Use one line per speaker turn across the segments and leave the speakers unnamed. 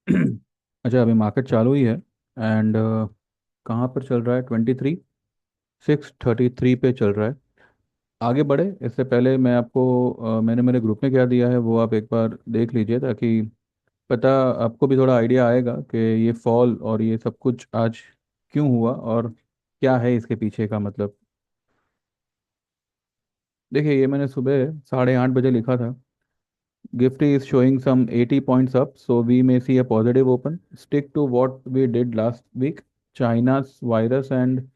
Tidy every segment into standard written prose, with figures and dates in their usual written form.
अच्छा, अभी मार्केट चालू ही है। एंड कहाँ पर चल रहा है? 23,633 पे चल रहा है। आगे बढ़े इससे पहले मैं आपको मैंने मेरे ग्रुप में क्या दिया है वो आप एक बार देख लीजिए, ताकि पता आपको भी थोड़ा आइडिया आएगा कि ये फॉल और ये सब कुछ आज क्यों हुआ और क्या है इसके पीछे का मतलब। देखिए, ये मैंने सुबह 8:30 बजे लिखा था। Gifty is showing some 80 points up, so we may see a positive open. Stick to what we did last week. China's virus and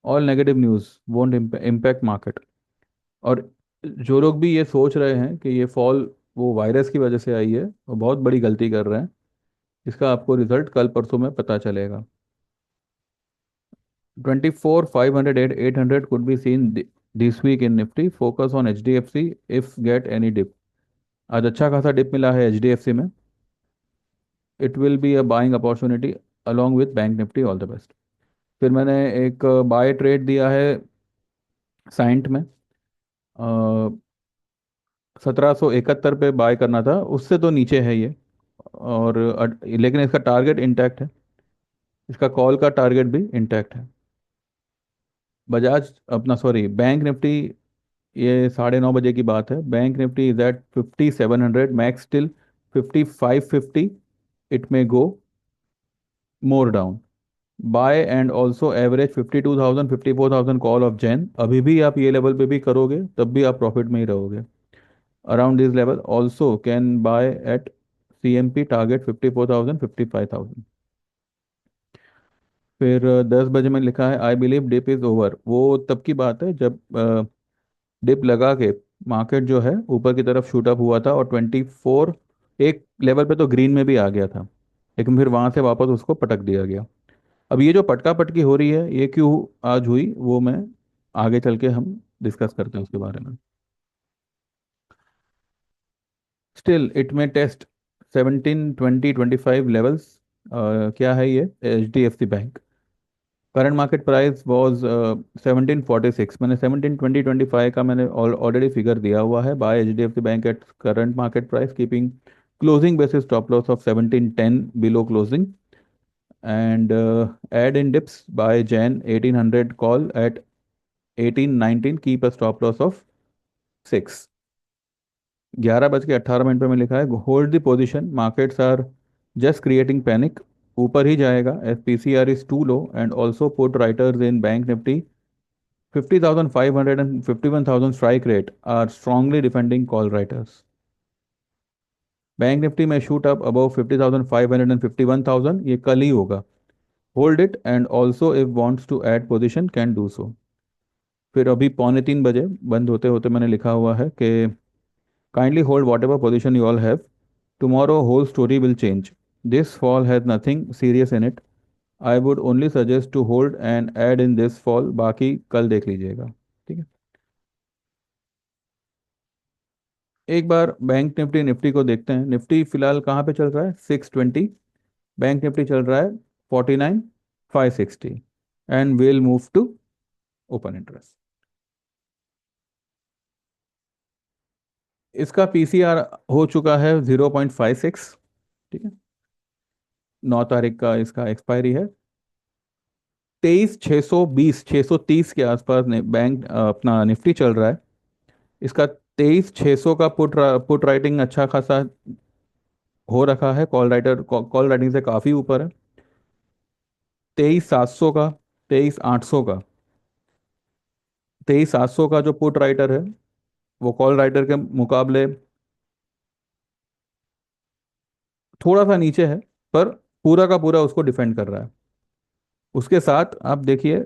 all negative news won't impact market. और जो लोग भी ये सोच रहे हैं कि ये फॉल वो वायरस की वजह से आई है, वो बहुत बड़ी गलती कर रहे हैं। इसका आपको रिजल्ट कल परसों में पता चलेगा। 24,500 800 could be seen this week in Nifty. Focus on HDFC if get any dip. आज अच्छा खासा डिप मिला है HDFC में। It will be a buying opportunity along with bank Nifty. All the best. फिर मैंने एक बाय ट्रेड दिया है साइंट में। 1771 पे बाय करना था, उससे तो नीचे है ये। और लेकिन इसका टारगेट इंटैक्ट है। इसका कॉल का टारगेट भी इंटैक्ट है। बजाज अपना सॉरी बैंक निफ्टी, ये 9:30 बजे की बात है। Bank nifty is at 5,700, max till 5,550। It may go more down. Buy and also average 52,000 54,000 call of जैन। अभी भी आप ये लेवल पे भी करोगे तब भी आप प्रॉफिट में ही रहोगे। Around this level also can buy at CMP target 54,000 55,000। फिर 10 बजे में लिखा है I believe dip is over. वो तब की बात है जब डिप लगा के मार्केट जो है ऊपर की तरफ शूट अप हुआ था और 24 एक लेवल पे तो ग्रीन में भी आ गया था, लेकिन फिर वहां से वापस उसको पटक दिया गया। अब ये जो पटका पटकी हो रही है ये क्यों आज हुई वो मैं आगे चल के हम डिस्कस करते हैं उसके बारे में। स्टिल इट में टेस्ट 17 20 25 लेवल्स। क्या है ये? HDFC bank current market price was 1746। मैंने 17 20 25 का मैंने ऑलरेडी फिगर दिया हुआ है। Buy HDFC bank at current market price keeping closing basis stop loss of 1710 below closing. And add in dips by Jan 1800 call at 1819, keep a stop loss of 6। 11:18 पे मैं लिखा है hold the position, markets are just creating panic. ऊपर ही जाएगा as PCR is too low and also put writers in bank Nifty 50,500 and 51,000 strike rate are strongly defending call writers. Bank Nifty में shoot up above 50,500 and 51,000, ये कल ही होगा। Hold it and also if wants to add position can do so. फिर अभी 2:45 बंद होते होते मैंने लिखा हुआ है कि kindly hold whatever position you all have, tomorrow whole story will change. This fall has nothing serious in it. I would only suggest to hold and add in this fall, बाकी कल देख लीजिएगा। ठीक है। एक बार bank Nifty Nifty को देखते हैं। निफ्टी फिलहाल कहाँ पे चल रहा है? 620। बैंक निफ्टी चल रहा है 49,560। And will move to open interest. इसका PCR हो चुका है 0.56। ठीक है। 9 तारीख का इसका एक्सपायरी है। 23,620 630 के आसपास ने बैंक अपना निफ्टी चल रहा है। इसका 23,600 का पुट राइटिंग अच्छा खासा हो रखा है। कॉल राइटिंग से काफ़ी ऊपर है। 23,700 का, 23,800 का, 23,700 का जो पुट राइटर है वो कॉल राइटर के मुकाबले थोड़ा सा नीचे है, पर पूरा का पूरा उसको डिफेंड कर रहा है। उसके साथ आप देखिए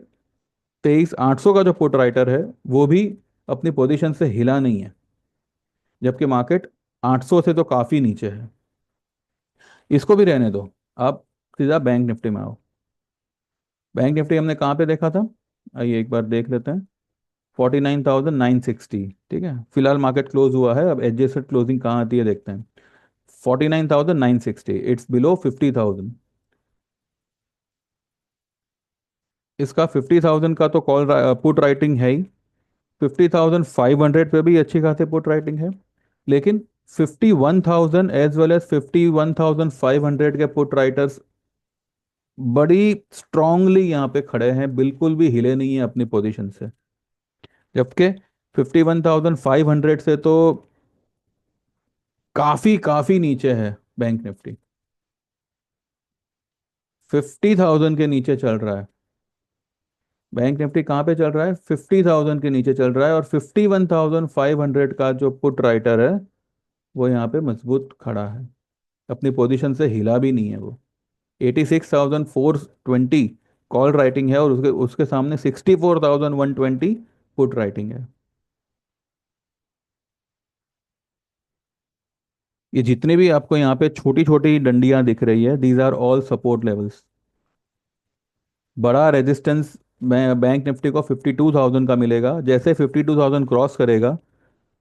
23,800 का जो पुट राइटर है वो भी अपनी पोजीशन से हिला नहीं है, जबकि मार्केट 800 से तो काफ़ी नीचे है। इसको भी रहने दो। आप सीधा बैंक निफ्टी में आओ। बैंक निफ्टी हमने कहाँ पे देखा था? आइए एक बार देख लेते हैं। 49,960। ठीक है, फिलहाल मार्केट क्लोज हुआ है। अब एडजस्टेड क्लोजिंग कहाँ आती है देखते हैं। 49,960, इट्स बिलो 50,000। इसका 50,000 का तो कॉल पुट राइटिंग है ही। 50,500 पे भी अच्छी खासी पुट राइटिंग है, लेकिन 51,000 एज वेल एज 51,500 के पुट राइटर्स बड़ी स्ट्रांगली यहाँ पे खड़े हैं, बिल्कुल भी हिले नहीं है अपनी पोजीशन से। जबकि 51,500 से तो काफी काफी नीचे है बैंक निफ्टी। 50,000 के नीचे चल रहा है बैंक निफ्टी। कहाँ पे चल रहा है? 50,000 के नीचे चल रहा है, और 51,500 का जो पुट राइटर है वो यहाँ पे मजबूत खड़ा है, अपनी पोजीशन से हिला भी नहीं है वो। 86,420 कॉल राइटिंग है, और उसके उसके सामने 64,120 पुट राइटिंग है। ये जितने भी आपको यहाँ पे छोटी छोटी डंडियां दिख रही है, these are all support levels. बड़ा रेजिस्टेंस बैंक निफ्टी को 52,000 का मिलेगा। जैसे 52,000 क्रॉस करेगा,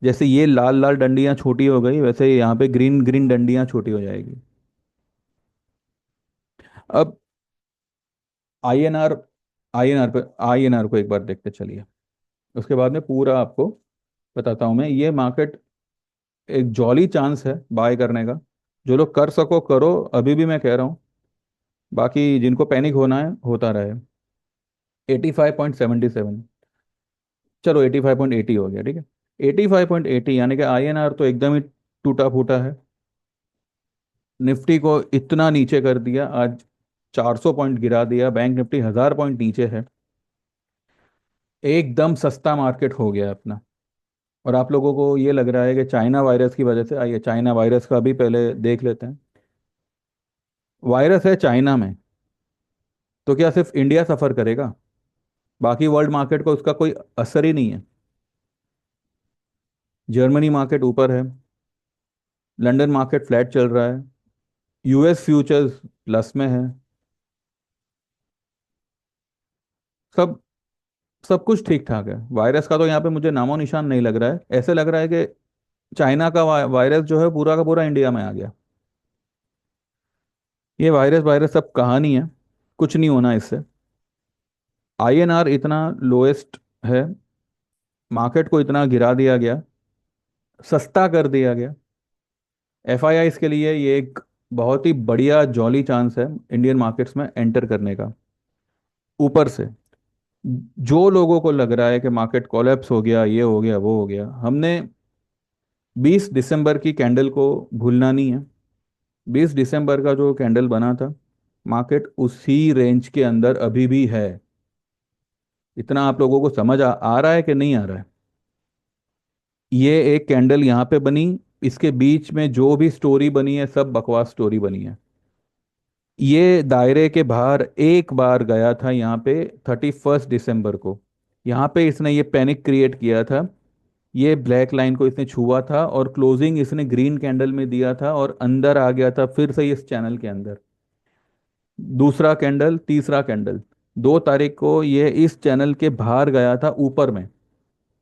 जैसे ये लाल लाल डंडियां छोटी हो गई, वैसे यहाँ पे ग्रीन ग्रीन डंडियां छोटी हो जाएगी। अब आईएनआर, आईएनआर को एक बार देखते चलिए, उसके बाद में पूरा आपको बताता हूँ मैं। ये मार्केट एक जॉली चांस है बाय करने का। जो लोग कर सको करो, अभी भी मैं कह रहा हूँ। बाकी जिनको पैनिक होना है होता रहे। 85.77, चलो 85.80 हो गया, ठीक है। 85.80 यानी कि आईएनआर तो एकदम ही टूटा फूटा है। निफ्टी को इतना नीचे कर दिया आज, 400 पॉइंट गिरा दिया। बैंक निफ्टी 1,000 पॉइंट नीचे है। एकदम सस्ता मार्केट हो गया अपना। और आप लोगों को ये लग रहा है कि चाइना वायरस की वजह से, आइए चाइना वायरस का भी पहले देख लेते हैं। वायरस है चाइना में, तो क्या सिर्फ इंडिया सफर करेगा? बाकी वर्ल्ड मार्केट को उसका कोई असर ही नहीं है। जर्मनी मार्केट ऊपर है, लंदन मार्केट फ्लैट चल रहा है, यूएस फ्यूचर्स प्लस में है। सब सब कुछ ठीक ठाक है। वायरस का तो यहाँ पे मुझे नामो निशान नहीं लग रहा है। ऐसे लग रहा है कि चाइना का वायरस जो है पूरा का पूरा इंडिया में आ गया। ये वायरस वायरस सब कहानी है, कुछ नहीं होना इससे। आईएनआर इतना लोएस्ट है, मार्केट को इतना गिरा दिया गया, सस्ता कर दिया गया। एफआईआई के लिए ये एक बहुत ही बढ़िया जॉली चांस है इंडियन मार्केट्स में एंटर करने का। ऊपर से जो लोगों को लग रहा है कि मार्केट कोलैप्स हो गया, ये हो गया, वो हो गया, हमने 20 दिसंबर की कैंडल को भूलना नहीं है। 20 दिसंबर का जो कैंडल बना था, मार्केट उसी रेंज के अंदर अभी भी है। इतना आप लोगों को समझ आ रहा है कि नहीं आ रहा है? ये एक कैंडल यहाँ पे बनी, इसके बीच में जो भी स्टोरी बनी है सब बकवास स्टोरी बनी है। ये दायरे के बाहर एक बार गया था यहाँ पे 31 दिसंबर को। यहाँ पे इसने ये पैनिक क्रिएट किया था। ये ब्लैक लाइन को इसने छुआ था, और क्लोजिंग इसने ग्रीन कैंडल में दिया था, और अंदर आ गया था फिर से इस चैनल के अंदर। दूसरा कैंडल, तीसरा कैंडल, 2 तारीख को ये इस चैनल के बाहर गया था ऊपर में,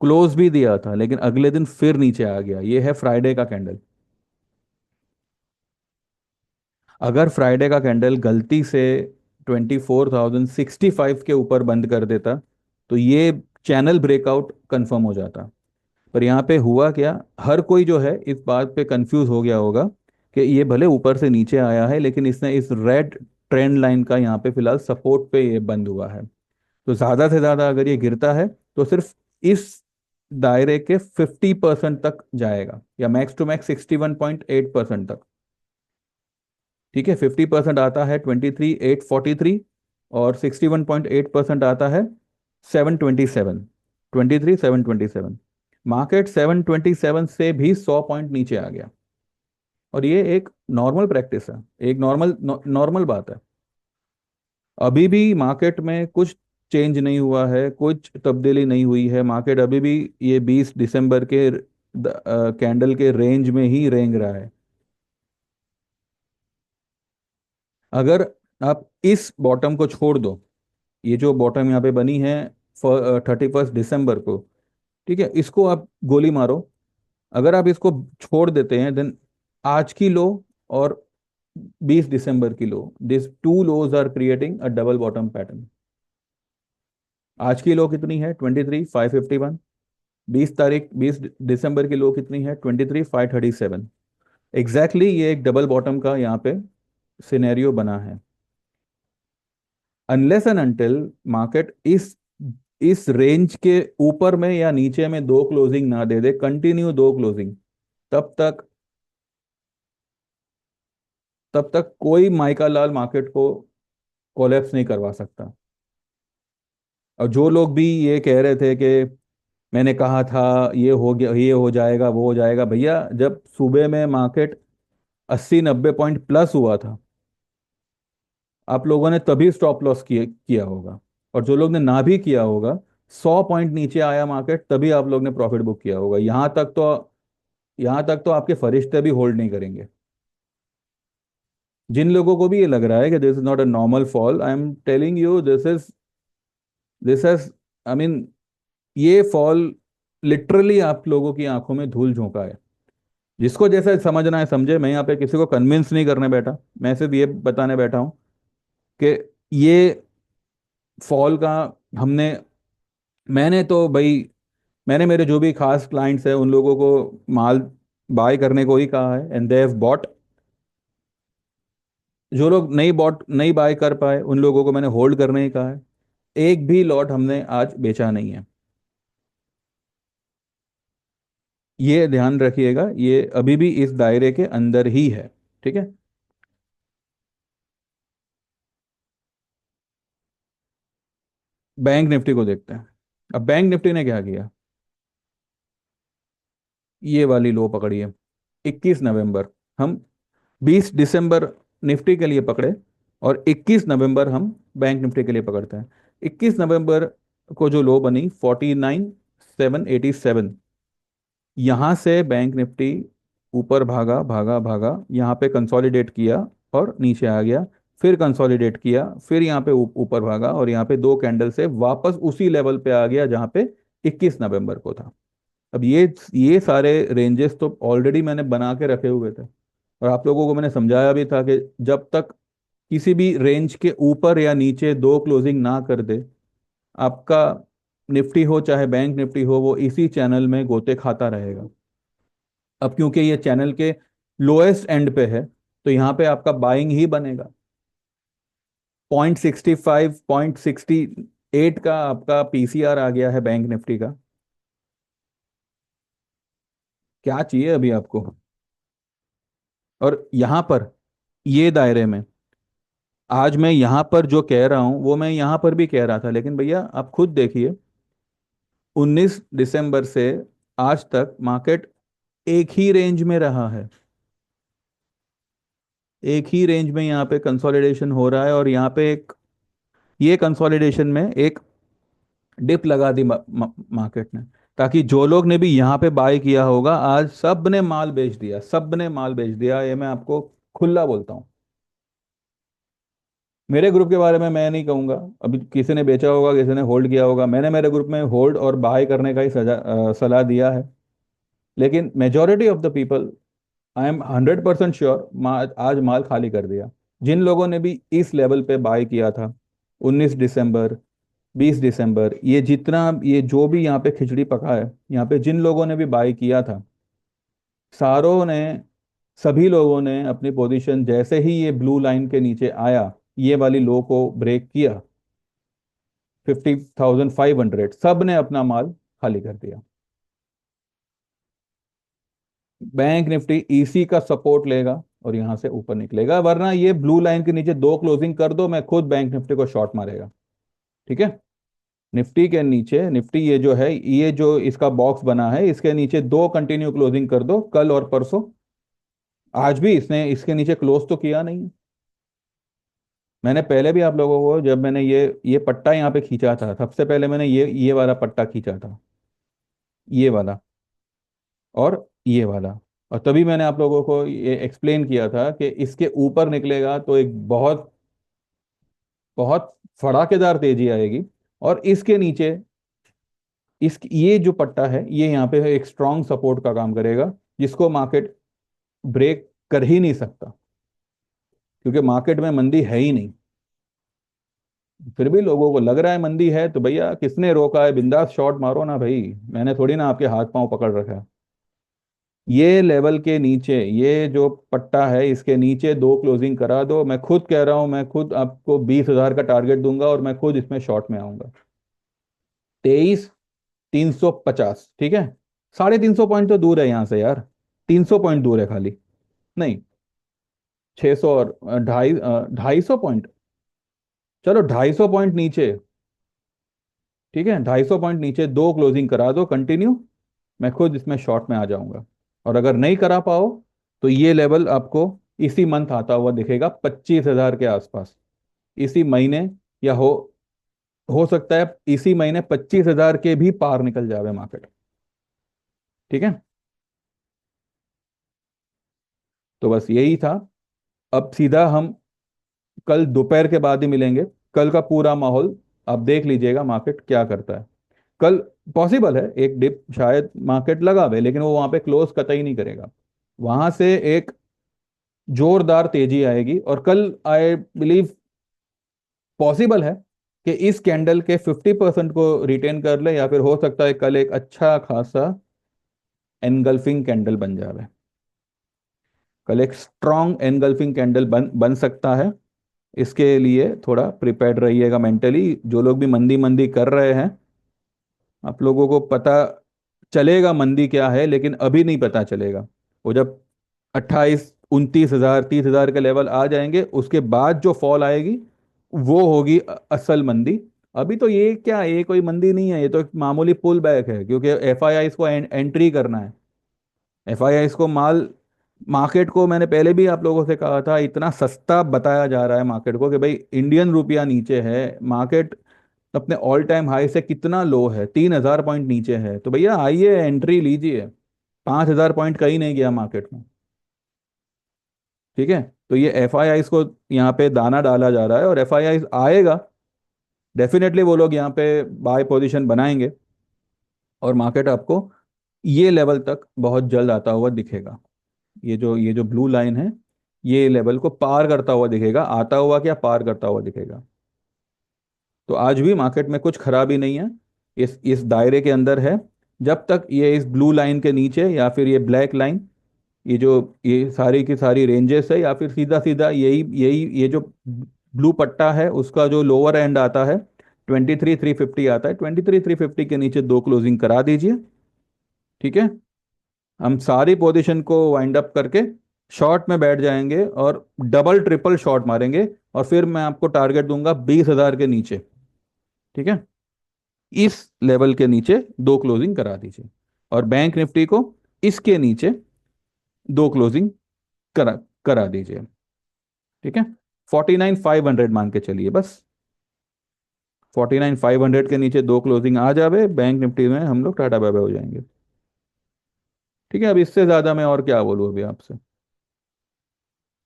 क्लोज भी दिया था, लेकिन अगले दिन फिर नीचे आ गया। ये है फ्राइडे का कैंडल। अगर फ्राइडे का कैंडल गलती से 24,065 के ऊपर बंद कर देता, तो ये चैनल ब्रेकआउट कंफर्म हो जाता। पर यहाँ पे हुआ क्या, हर कोई जो है इस बात पे कंफ्यूज हो गया होगा कि ये भले ऊपर से नीचे आया है, लेकिन इसने इस रेड ट्रेंड लाइन का यहाँ पे फिलहाल सपोर्ट पे ये बंद हुआ है। तो ज़्यादा से ज़्यादा अगर ये गिरता है तो सिर्फ इस दायरे के 50% तक जाएगा, या मैक्स टू मैक्स 61.8% तक। ठीक है, 50% आता है 23,843, और 61.8% आता है 727, 23,727। मार्केट 727 से भी 100 पॉइंट नीचे आ गया। और ये एक नॉर्मल प्रैक्टिस है, एक नॉर्मल नॉर्मल बात है। अभी भी मार्केट में कुछ चेंज नहीं हुआ है, कुछ तब्दीली नहीं हुई है। मार्केट अभी भी ये 20 दिसंबर के कैंडल के रेंज में ही रेंग रहा है। अगर आप इस बॉटम को छोड़ दो, ये जो बॉटम यहाँ पे बनी है 31 दिसंबर को, ठीक है, इसको आप गोली मारो। अगर आप इसको छोड़ देते हैं, देन आज की लो और 20 दिसंबर की low, this two lows are creating a double bottom pattern. आज की लो कितनी है? 23,551। 20 तारीख 20 दिसंबर की लो कितनी है? 23,537। एग्जैक्टली ये एक डबल बॉटम का यहाँ पे सिनेरियो बना है। अनलेस एंड अनटिल मार्केट इस रेंज के ऊपर में या नीचे में दो क्लोजिंग ना दे दे, कंटिन्यू दो क्लोजिंग, तब तक कोई माइका लाल मार्केट को कोलैप्स नहीं करवा सकता। और जो लोग भी ये कह रहे थे कि मैंने कहा था ये हो गया, ये हो जाएगा, वो हो जाएगा, भैया जब सुबह में मार्केट 80-90 पॉइंट प्लस हुआ था, आप लोगों ने तभी स्टॉप लॉस किया होगा। और जो लोग ने ना भी किया होगा, 100 पॉइंट नीचे आया मार्केट तभी आप लोग ने प्रॉफिट बुक किया होगा। यहाँ तक तो आपके फरिश्ते भी होल्ड नहीं करेंगे। जिन लोगों को भी ये लग रहा है कि this is not a normal fall, I am telling you this is I mean, ये फॉल लिटरली आप लोगों की आंखों में धूल झोंका है। जिसको जैसे समझना है समझे, मैं यहाँ पे किसी को कन्विंस नहीं करने बैठा, मैं सिर्फ ये बताने बैठा हूँ कि ये फॉल का हमने मैंने तो भाई, मैंने मेरे जो भी खास क्लाइंट्स हैं उन लोगों को माल बाय करने को ही कहा है, एंड दे हैव बॉट। जो लोग नहीं बाय कर पाए उन लोगों को मैंने होल्ड करने ही कहा है। एक भी लॉट हमने आज बेचा नहीं है। ये ध्यान रखिएगा, ये अभी भी इस दायरे के अंदर ही है। ठीक है। बैंक निफ्टी को देखते हैं। अब बैंक निफ्टी ने क्या किया? ये वाली लो पकड़ी है 21 नवंबर। हम 20 दिसंबर निफ्टी के लिए पकड़े, और 21 नवंबर हम बैंक निफ्टी के लिए पकड़ते हैं। 21 नवंबर को जो लो बनी 49,787, यहाँ से बैंक निफ्टी ऊपर भागा भागा भागा, यहाँ पे कंसोलिडेट किया और नीचे आ गया, फिर कंसोलिडेट किया, फिर यहाँ पे ऊपर भागा, और यहाँ पे दो कैंडल से वापस उसी लेवल पे आ गया जहाँ पे 21 नवंबर को था। अब ये सारे रेंजेस तो ऑलरेडी मैंने बना के रखे हुए थे, और आप लोगों को मैंने समझाया भी था कि जब तक किसी भी रेंज के ऊपर या नीचे दो क्लोजिंग ना कर दे, आपका निफ्टी हो चाहे बैंक निफ्टी हो, वो इसी चैनल में गोते खाता रहेगा। अब क्योंकि ये चैनल के लोएस्ट एंड पे है, तो यहाँ पे आपका बाइंग ही बनेगा। 0.65 0.68 का आपका पीसीआर आ गया है बैंक निफ्टी का। क्या चाहिए अभी आपको? और यहाँ पर ये दायरे में आज मैं यहाँ पर जो कह रहा हूँ वो मैं यहाँ पर भी कह रहा था, लेकिन भैया आप खुद देखिए, 19 दिसंबर से आज तक मार्केट एक ही रेंज में रहा है। एक ही रेंज में यहाँ पे कंसोलिडेशन हो रहा है, और यहाँ पे ये कंसोलिडेशन में एक डिप लगा दी मार्केट ने, ताकि जो लोग ने भी यहाँ पे बाय किया होगा, आज सब ने माल बेच दिया, सब ने माल बेच दिया, ये मैं आपको खुला बोलता हूँ। मेरे ग्रुप के बारे में मैं नहीं कहूंगा, अभी किसी ने बेचा होगा, किसी ने होल्ड किया होगा, मैंने मेरे ग्रुप में होल्ड और बाय करने का ही सलाह दिया है। लेकिन majority of the people, I am 100% sure, आज माल खाली कर दिया। जिन लोगों ने भी इस लेवल पे बाय किया था, 19 दिसंबर, 20 दिसंबर, ये जो भी यहाँ पे खिचड़ी पका है, यहाँ पे जिन लोगों ने भी बाय किया था, सारों ने सभी लोगों ने अपनी पोजीशन जैसे ही ये ब्लू लाइन के नीचे आया, ये वाली लो को ब्रेक किया, 50,500, सब ने अपना माल खाली कर दिया। बैंक निफ्टी इसी का सपोर्ट लेगा और यहां से ऊपर निकलेगा, वरना ये ब्लू लाइन के नीचे दो क्लोजिंग कर दो, मैं खुद बैंक निफ्टी को शॉर्ट मारेगा। ठीक है। निफ्टी के नीचे, निफ्टी ये जो है, ये जो इसका बॉक्स बना है, इसके नीचे दो कंटिन्यू क्लोजिंग कर दो, कल और परसों। आज भी इसने इसके नीचे क्लोज तो किया नहीं। मैंने पहले भी आप लोगों को, जब मैंने ये पट्टा यहाँ पे खींचा था, सबसे पहले मैंने ये वाला पट्टा खींचा था, ये वाला और ये वाला। और तभी मैंने आप लोगों को ये एक्सप्लेन किया था कि इसके ऊपर निकलेगा तो एक बहुत बहुत फड़ाकेदार तेजी आएगी, और इसके नीचे ये जो पट्टा है, ये यहाँ पे एक स्ट्रॉन्ग सपोर्ट का काम करेगा, जिसको मार्केट ब्रेक कर ही नहीं सकता, क्योंकि मार्केट में मंदी है ही नहीं। फिर भी लोगों को लग रहा है मंदी है, तो भैया किसने रोका है, बिंदास शॉट मारो ना भाई। मैंने थोड़ी ना आपके हाथ पांव पकड़ रखा है। ये लेवल के नीचे, ये जो पट्टा है इसके नीचे दो क्लोजिंग करा दो, मैं खुद कह रहा हूं, मैं खुद आपको 20,000 का टारगेट दूंगा और मैं खुद इसमें शॉर्ट में आऊंगा। 23,350, ठीक है। 350 पॉइंट तो दूर है यहाँ से यार, 300 पॉइंट दूर है खाली। नहीं, 600 और 250 पॉइंट। चलो 250 पॉइंट नीचे, ठीक है, 250 पॉइंट नीचे दो क्लोजिंग करा दो कंटिन्यू, मैं खुद इसमें शॉर्ट में आ जाऊंगा। और अगर नहीं करा पाओ तो ये लेवल आपको इसी मंथ आता हुआ दिखेगा 25,000 के आसपास, इसी महीने, या हो सकता है इसी महीने 25,000 के भी पार निकल जावे मार्केट। ठीक है, तो बस यही था। अब सीधा हम कल दोपहर के बाद ही मिलेंगे। कल का पूरा माहौल आप देख लीजिएगा, मार्केट क्या करता है। कल पॉसिबल है एक डिप शायद मार्केट लगावे, लेकिन वो वहां पे क्लोज कतई नहीं करेगा। वहां से एक जोरदार तेजी आएगी, और कल आई बिलीव पॉसिबल है कि इस कैंडल के 50% को रिटेन कर ले, या फिर हो सकता है कल एक अच्छा खासा एनगल्फिंग कैंडल बन जाए। कल एक स्ट्रॉन्ग एनगल्फिंग कैंडल बन बन सकता है। इसके लिए थोड़ा प्रिपेयर्ड रहिएगा मेंटली। जो लोग भी मंदी मंदी कर रहे हैं, आप लोगों को पता चलेगा मंदी क्या है, लेकिन अभी नहीं पता चलेगा। वो जब 28, 29 हजार, 30,000 के लेवल आ जाएंगे, उसके बाद जो फॉल आएगी वो होगी असल मंदी। अभी तो ये क्या, ये कोई मंदी नहीं है, ये तो एक मामूली पुल बैक है, क्योंकि एफआईआई को एंट्री करना है। एफआईआई को माल, मार्केट को मैंने पहले भी आप लोगों से कहा था, इतना सस्ता बताया जा रहा है मार्केट को कि भाई इंडियन रुपया नीचे है, मार्केट अपने ऑल टाइम हाई से कितना लो है, 3,000 पॉइंट नीचे है, तो भैया आइए एंट्री लीजिए। 5,000 पॉइंट कहीं नहीं गया मार्केट में। ठीक है, तो ये एफ आई आईज को यहाँ पे दाना डाला जा रहा है, और एफ आई आईज आएगा, डेफिनेटली वो लोग यहाँ पे बाय पोजीशन बनाएंगे, और मार्केट आपको ये लेवल तक बहुत जल्द आता हुआ दिखेगा। ये जो ब्लू लाइन है, ये लेवल को पार करता हुआ दिखेगा, आता हुआ क्या, पार करता हुआ दिखेगा। तो आज भी मार्केट में कुछ खराबी नहीं है, इस दायरे के अंदर है। जब तक ये इस ब्लू लाइन के नीचे, या फिर ये ब्लैक लाइन, ये जो ये सारी की सारी रेंजेस है, या फिर सीधा सीधा यही यही ये जो ब्लू पट्टा है उसका जो लोअर एंड आता है 23,350 आता है, 23,350 के नीचे दो क्लोजिंग करा दीजिए। ठीक है, हम सारी पोजीशन को वाइंड अप करके शॉर्ट में बैठ जाएंगे, और डबल ट्रिपल शॉर्ट मारेंगे, और फिर मैं आपको टारगेट दूंगा 20,000 के नीचे। ठीक है, इस लेवल के नीचे दो क्लोजिंग करा दीजिए, और बैंक निफ्टी को इसके नीचे दो क्लोजिंग करा करा दीजिए। ठीक है, 49,500 मान के चलिए बस। 49,500 के नीचे दो क्लोजिंग आ जावे बैंक निफ्टी में, हम लोग टाटा बाय बाय हो जाएंगे। ठीक है, अब इससे ज्यादा मैं और क्या बोलूँ अभी आपसे।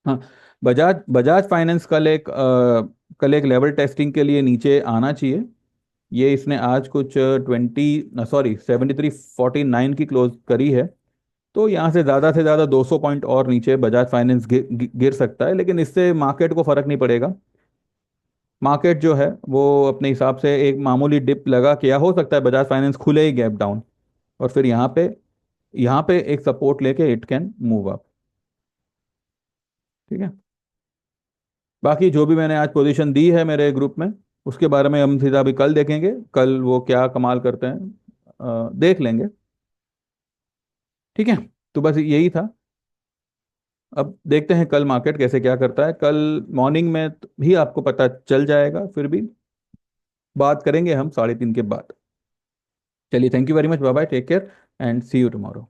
हाँ, बजाज बजाज फाइनेंस कल एक लेवल टेस्टिंग के लिए नीचे आना चाहिए। ये इसने आज कुछ 73,49 की क्लोज करी है। तो यहाँ से ज़्यादा 200 पॉइंट और नीचे बजाज फाइनेंस गिर सकता है, लेकिन इससे मार्केट को फर्क नहीं पड़ेगा। मार्केट जो है वो अपने हिसाब से एक मामूली डिप लगा के, या हो सकता है बजाज फाइनेंस खुले ही गैप डाउन, और फिर यहाँ पे एक सपोर्ट लेके इट कैन मूव अप। ठीक है, बाकी जो भी मैंने आज पोजीशन दी है मेरे ग्रुप में, उसके बारे में हम सीधा अभी कल देखेंगे, कल वो क्या कमाल करते हैं, देख लेंगे। ठीक है, तो बस यही था। अब देखते हैं कल मार्केट कैसे क्या करता है, कल मॉर्निंग में भी आपको पता चल जाएगा, फिर भी बात करेंगे हम 3:30 के बाद। चलिए, thank you very much, bye bye, take care, and see you tomorrow.